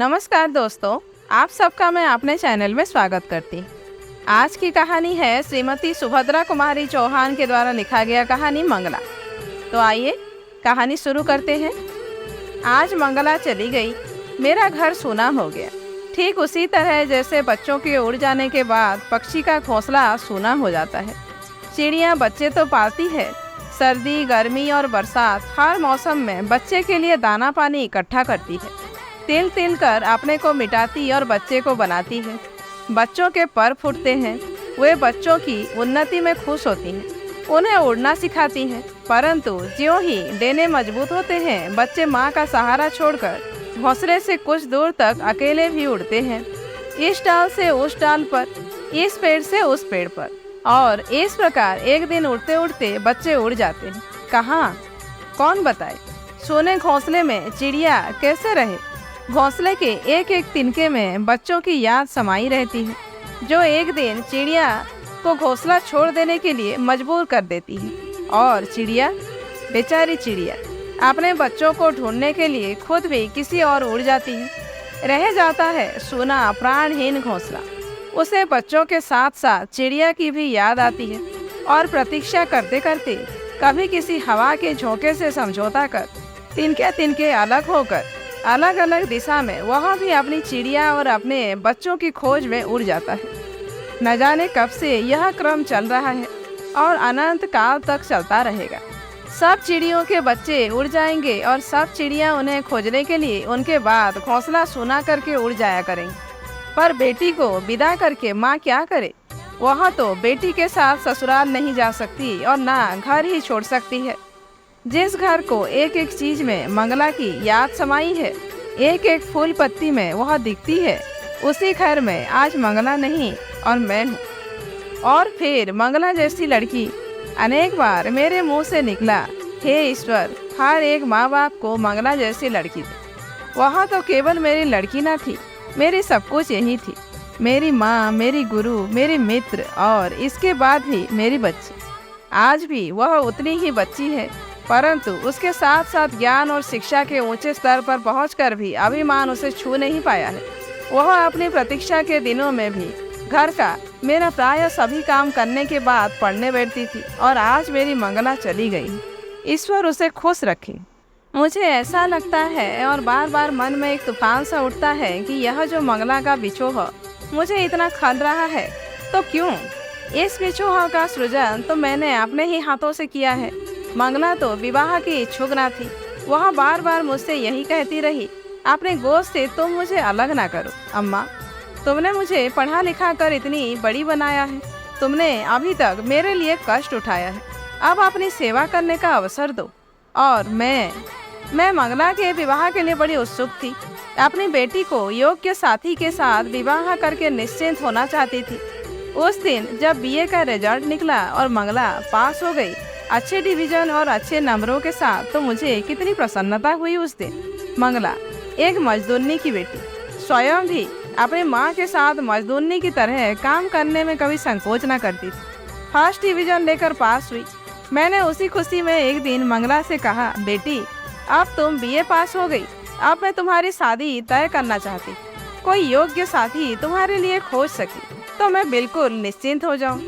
नमस्कार दोस्तों, आप सबका मैं अपने चैनल में स्वागत करती हूँ। आज की कहानी है श्रीमती सुभद्रा कुमारी चौहान के द्वारा लिखा गया कहानी मंगला। तो आइए कहानी शुरू करते हैं। आज मंगला चली गई, मेरा घर सूना हो गया। ठीक उसी तरह जैसे बच्चों के उड़ जाने के बाद पक्षी का घोंसला सूना हो जाता है। चिड़िया बच्चे तो पालती है, सर्दी, गर्मी और बरसात हर मौसम में बच्चे के लिए दाना पानी इकट्ठा करती है। तिल तिल कर अपने को मिटाती और बच्चे को बनाती है। बच्चों के पर फूटते हैं, वे बच्चों की उन्नति में खुश होती हैं, उन्हें उड़ना सिखाती हैं। परंतु ज्यों ही डेने मजबूत होते हैं, बच्चे माँ का सहारा छोड़कर घोंसले से कुछ दूर तक अकेले भी उड़ते हैं, इस डाल से उस डाल पर, इस पेड़ से उस पेड़ पर। और इस प्रकार एक दिन उड़ते उड़ते बच्चे उड़ जाते हैं। कहाँ, कौन बताए? सोने घोंसले में चिड़िया कैसे रहे? घोंसले के एक एक तिनके में बच्चों की याद समाई रहती है, जो एक दिन चिड़िया को घोंसला छोड़ देने के लिए मजबूर कर देती है। और चिड़िया, बेचारी चिड़िया, अपने बच्चों को ढूंढने के लिए खुद भी किसी और उड़ जाती है। रह जाता है सूना प्राणहीन घोंसला। उसे बच्चों के साथ साथ चिड़िया की भी याद आती है और प्रतीक्षा करते करते कभी किसी हवा के झोंके से समझौता कर तिनके तिनके अलग होकर अलग अलग दिशा में वह भी अपनी चिड़िया और अपने बच्चों की खोज में उड़ जाता है। न जाने कब से यह क्रम चल रहा है और अनंत काल तक चलता रहेगा। सब चिड़ियों के बच्चे उड़ जाएंगे और सब चिड़िया उन्हें खोजने के लिए उनके बाद घोंसला सुना करके उड़ जाया करेंगे। पर बेटी को विदा करके माँ क्या करे? वह तो बेटी के साथ ससुराल नहीं जा सकती और ना घर ही छोड़ सकती है। जिस घर को एक एक चीज में मंगला की याद समाई है, एक एक फूल पत्ती में वह दिखती है, उसी घर में आज मंगला नहीं और मैं हूँ। और फिर मंगला जैसी लड़की, अनेक बार मेरे मुंह से निकला, हे ईश्वर, हर एक माँ बाप को मंगला जैसी लड़की दे। वह तो केवल मेरी लड़की न थी, मेरी सब कुछ यही थी। मेरी माँ, मेरी गुरु, मेरी मित्र और इसके बाद भी मेरी बच्ची। आज भी वह उतनी ही बच्ची है, परंतु उसके साथ साथ ज्ञान और शिक्षा के ऊंचे स्तर पर पहुंचकर भी अभिमान उसे छू नहीं पाया है। वह अपनी प्रतीक्षा के दिनों में भी घर का मेरा प्राय सभी काम करने के बाद पढ़ने बैठती थी और आज मेरी मंगला चली गई। ईश्वर उसे खुश रखे। मुझे ऐसा लगता है और बार बार मन में एक तूफान सा उठता है कि यह जो मंगला का बिछोह मुझे इतना खल रहा है, तो क्यों? इस बिछोह का सृजन तो मैंने अपने ही हाथों से किया है। मंगला तो विवाह की इच्छुक न थी। वह बार बार मुझसे यही कहती रही, अपने गोद से तुम मुझे अलग ना करो। अम्मा, तुमने मुझे पढ़ा लिखा कर इतनी बड़ी बनाया है, तुमने अभी तक मेरे लिए कष्ट उठाया है, अब अपनी सेवा करने का अवसर दो। और मैं मंगला के विवाह के लिए बड़ी उत्सुक थी। अपनी बेटी को योग्य साथी के साथ विवाह करके निश्चिंत होना चाहती थी। उस दिन जब बीए का रिजल्ट निकला और मंगला पास हो गई अच्छे डिवीजन और अच्छे नंबरों के साथ, तो मुझे कितनी प्रसन्नता हुई उस दिन। मंगला एक मजदूरनी की बेटी, स्वयं भी अपने माँ के साथ मजदूरनी की तरह काम करने में कभी संकोच न करती थी। फर्स्ट डिवीजन लेकर पास हुई। मैंने उसी खुशी में एक दिन मंगला से कहा, बेटी, अब तुम बीए पास हो गई, अब मैं तुम्हारी शादी तय करना चाहती। कोई योग्य साथी तुम्हारे लिए खोज सकी तो मैं बिल्कुल निश्चिंत हो जाऊँ।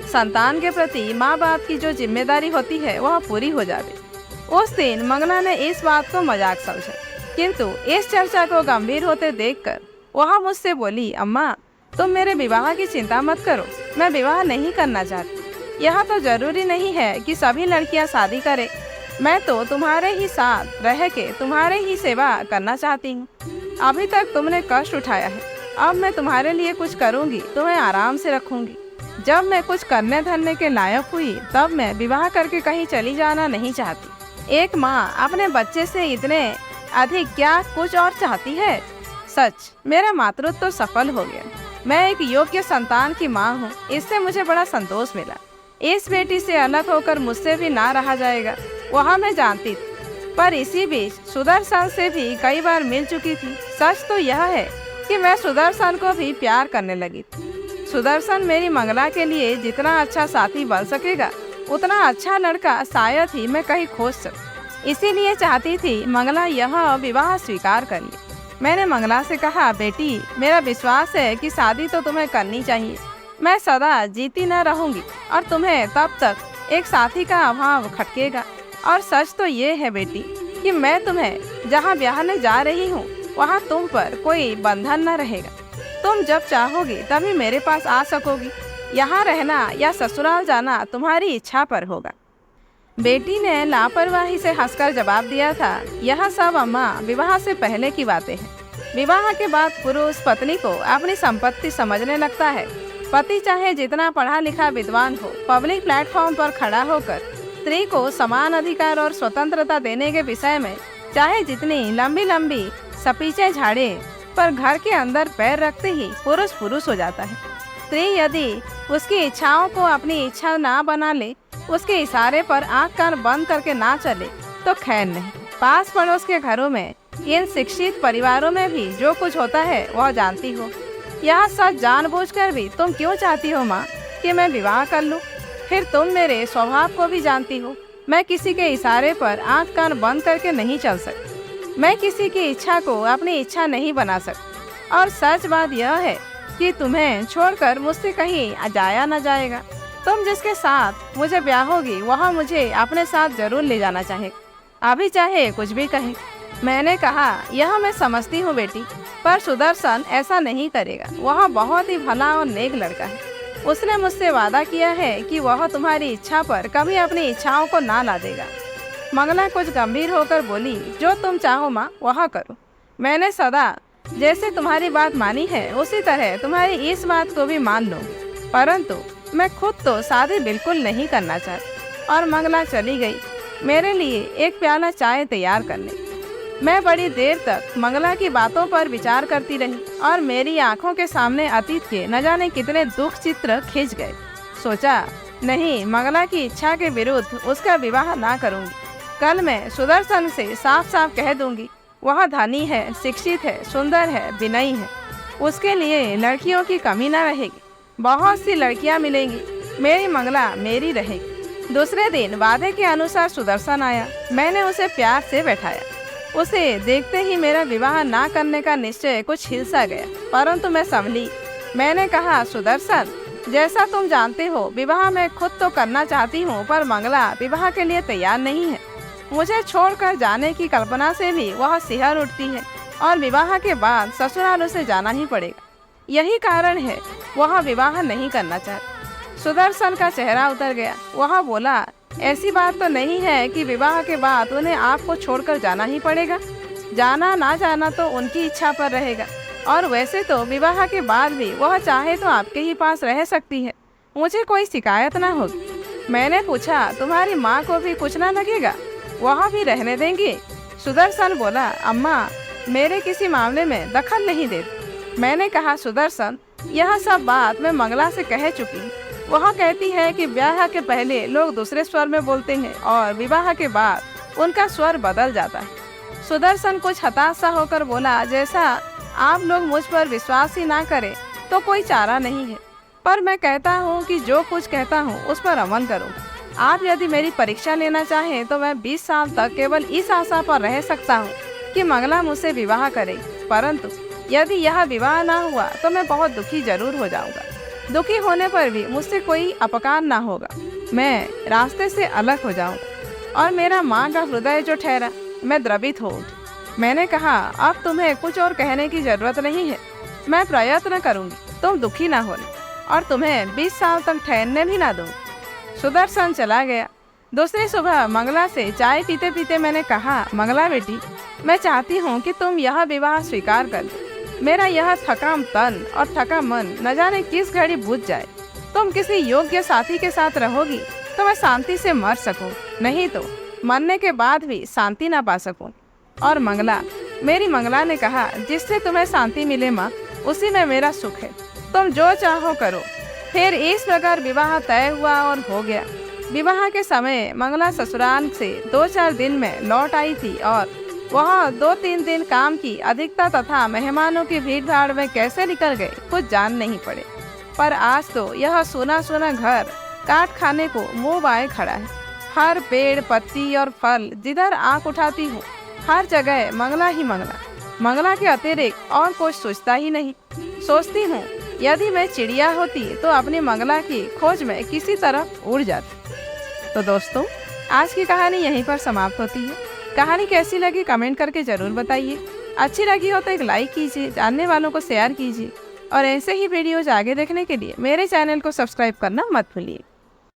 संतान के प्रति माँ बाप की जो जिम्मेदारी होती है वह पूरी हो जाए। उस दिन मंगला ने इस बात को मजाक समझा, किंतु इस चर्चा को गंभीर होते देखकर वह मुझसे बोली, अम्मा, तुम मेरे विवाह की चिंता मत करो, मैं विवाह नहीं करना चाहती। यह तो जरूरी नहीं है कि सभी लड़कियां शादी करें। मैं तो तुम्हारे ही साथ रह के तुम्हारे ही सेवा करना चाहती हूँ। अभी तक तुमने कष्ट उठाया है, अब मैं तुम्हारे लिए कुछ करूँगी, तुम्हें आराम से रखूँगी। जब मैं कुछ करने धरने के लायक हुई तब मैं विवाह करके कहीं चली जाना नहीं चाहती। एक माँ अपने बच्चे से इतने अधिक क्या कुछ और चाहती है? सच, मेरा मातृत्व तो सफल हो गया। मैं एक योग्य संतान की माँ हूँ, इससे मुझे बड़ा संतोष मिला। इस बेटी से अलग होकर मुझसे भी ना रहा जाएगा, वह मैं जानती थी। पर इसी बीच सुदर्शन से भी कई बार मिल चुकी थी। सच तो यह है कि मैं सुदर्शन को भी प्यार करने लगी थी। सुदर्शन मेरी मंगला के लिए जितना अच्छा साथी बन सकेगा, उतना अच्छा लड़का शायद ही मैं कहीं खोज सकूं। इसीलिए चाहती थी मंगला यह विवाह स्वीकार कर ले। मैंने मंगला से कहा, बेटी मेरा विश्वास है कि शादी तो तुम्हें करनी चाहिए। मैं सदा जीती न रहूंगी और तुम्हें तब तक एक साथी का अभाव खटकेगा। और सच तो ये है बेटी कि मैं तुम्हें जहाँ ब्याहने जा रही हूँ वहाँ तुम पर कोई बंधन न रहेगा। तुम जब चाहोगी तभी मेरे पास आ सकोगी। यहाँ रहना या ससुराल जाना तुम्हारी इच्छा पर होगा। बेटी ने लापरवाही से हंसकर जवाब दिया था, यह सब अम्मा विवाह से पहले की बातें हैं। विवाह के बाद पुरुष पत्नी को अपनी संपत्ति समझने लगता है। पति चाहे जितना पढ़ा लिखा विद्वान हो, पब्लिक प्लेटफॉर्म पर खड़ा होकर स्त्री को समान अधिकार और स्वतंत्रता देने के विषय में चाहे जितनी लंबी लंबी सपीचे झाड़े, पर घर के अंदर पैर रखते ही पुरुष पुरुष हो जाता है। स्त्री यदि उसकी इच्छाओं को अपनी इच्छा ना बना ले, उसके इशारे पर आंख कान बंद करके ना चले तो खैर नहीं। पास पड़ोस के घरों में, इन शिक्षित परिवारों में भी जो कुछ होता है वह जानती हो। यह सच जानबूझकर भी तुम क्यों चाहती हो माँ कि मैं विवाह कर लूँ? फिर तुम मेरे स्वभाव को भी जानती हो। मैं किसी के इशारे पर आंख कान बंद करके नहीं चल सकती। मैं किसी की इच्छा को अपनी इच्छा नहीं बना सकती। और सच बात यह है कि तुम्हें छोड़कर मुझसे कहीं जाया न जाएगा। तुम जिसके साथ मुझे ब्याहोगी वह मुझे अपने साथ जरूर ले जाना चाहेगा, अभी चाहे कुछ भी कहे। मैंने कहा, यह मैं समझती हूँ बेटी, पर सुदर्शन ऐसा नहीं करेगा। वह बहुत ही भला और नेक लड़का है। उसने मुझसे वादा किया है कि वह तुम्हारी इच्छा पर कभी अपनी इच्छाओं को ना ला देगा। मंगला कुछ गंभीर होकर बोली, जो तुम चाहो माँ वह करो। मैंने सदा जैसे तुम्हारी बात मानी है उसी तरह तुम्हारी इस बात को भी मान लूँगी, परंतु मैं खुद तो शादी बिल्कुल नहीं करना चाहती। और मंगला चली गई मेरे लिए एक प्याला चाय तैयार करने। मैं बड़ी देर तक मंगला की बातों पर विचार करती रही और मेरी आंखों के सामने अतीत के न जाने कितने दुख चित्र खिंच गए। सोचा, नहीं, मंगला की इच्छा के विरुद्ध उसका विवाह ना करूंगी। कल मैं सुदर्शन से साफ साफ कह दूंगी, वह धनी है, शिक्षित है, सुंदर है, विनयी है। उसके लिए लड़कियों की कमी ना रहेगी। बहुत सी लड़कियां मिलेंगी, मेरी मंगला मेरी रहेगी। दूसरे दिन वादे के अनुसार सुदर्शन आया। मैंने उसे प्यार से बैठाया। उसे देखते ही मेरा विवाह ना करने का निश्चय कुछ हिल सा गया, परंतु मैं संभली। मैंने कहा, सुदर्शन, जैसा तुम जानते हो विवाह मैं खुद तो करना चाहती हूँ, पर मंगला विवाह के लिए तैयार नहीं है। मुझे छोड़कर जाने की कल्पना से भी वह सिहर उठती है और विवाह के बाद ससुराल उसे जाना ही पड़ेगा। यही कारण है वह विवाह नहीं करना चाहता। सुदर्शन का चेहरा उतर गया। वह बोला, ऐसी बात तो नहीं है कि विवाह के बाद उन्हें आपको छोड़कर जाना ही पड़ेगा। जाना ना जाना तो उनकी इच्छा पर रहेगा, और वैसे तो विवाह के बाद भी वह चाहे तो आपके ही पास रह सकती है। मुझे कोई शिकायत ना होगी। मैंने पूछा, तुम्हारी माँ को भी कुछ ना लगेगा? वह भी रहने देंगी? सुदर्शन बोला, अम्मा मेरे किसी मामले में दखल नहीं देती। मैंने कहा, सुदर्शन, यह सब बात मैं मंगला से कह चुकी हूँ। वह कहती है कि ब्याह के पहले लोग दूसरे स्वर में बोलते हैं और विवाह के बाद उनका स्वर बदल जाता है। सुदर्शन कुछ हताश सा होकर बोला, जैसा आप लोग मुझ पर विश्वास ही ना करें तो कोई चारा नहीं है, पर मैं कहता हूँ कि जो कुछ कहता हूँ उस पर अमल करूँगा। आप यदि मेरी परीक्षा लेना चाहें तो मैं 20 साल तक केवल इस आशा पर रह सकता हूँ कि मंगला मुझसे विवाह करे, परंतु यदि यह विवाह ना हुआ तो मैं बहुत दुखी जरूर हो जाऊँगा। दुखी होने पर भी मुझसे कोई अपकार ना होगा। मैं रास्ते से अलग हो जाऊँगा और मेरा माँ का हृदय जो ठहरा, मैं द्रवित हो उठी। मैंने कहा, अब तुम्हें कुछ और कहने की जरूरत नहीं है। मैं प्रयत्न करूँगी तुम दुखी ना होने, और तुम्हें 20 साल तक ठहरने भी ना दूँगी। सुदर्शन चला गया। दूसरी सुबह मंगला से चाय पीते पीते मैंने कहा, मंगला बेटी, मैं चाहती हूँ कि तुम यह विवाह स्वीकार कर दो। मेरा यह थका तन और थका मन न जाने किस घड़ी बुझ जाए। तुम किसी योग्य साथी के साथ रहोगी तो मैं शांति से मर सकूं, नहीं तो मरने के बाद भी शांति ना पा सकूं। और मंगला, मेरी मंगला ने कहा, जिससे तुम्हें शांति मिले माँ, उसी में मेरा सुख है। तुम जो चाहो करो। फिर इस प्रकार विवाह तय हुआ और हो गया। विवाह के समय मंगला ससुराल से 2-4 दिन में लौट आई थी और वह 2-3 दिन काम की अधिकता तथा मेहमानों की भीड़ भाड़ में कैसे निकल गए कुछ जान नहीं पड़े। पर आज तो यह सूना सूना घर काट खाने को मुंह बाए खड़ा है। हर पेड़, पत्ती और फल जिधर आँख उठाती हूँ, हर जगह मंगला ही मंगला। मंगला के अतिरिक्त और कुछ सोचता ही नहीं। सोचती हूँ यदि मैं चिड़िया होती तो अपनी मंगला की खोज में किसी तरफ उड़ जाती। तो दोस्तों, आज की कहानी यहीं पर समाप्त होती है। कहानी कैसी लगी कमेंट करके ज़रूर बताइए। अच्छी लगी हो तो एक लाइक कीजिए, जानने वालों को शेयर कीजिए और ऐसे ही वीडियोज आगे देखने के लिए मेरे चैनल को सब्सक्राइब करना मत भूलिए।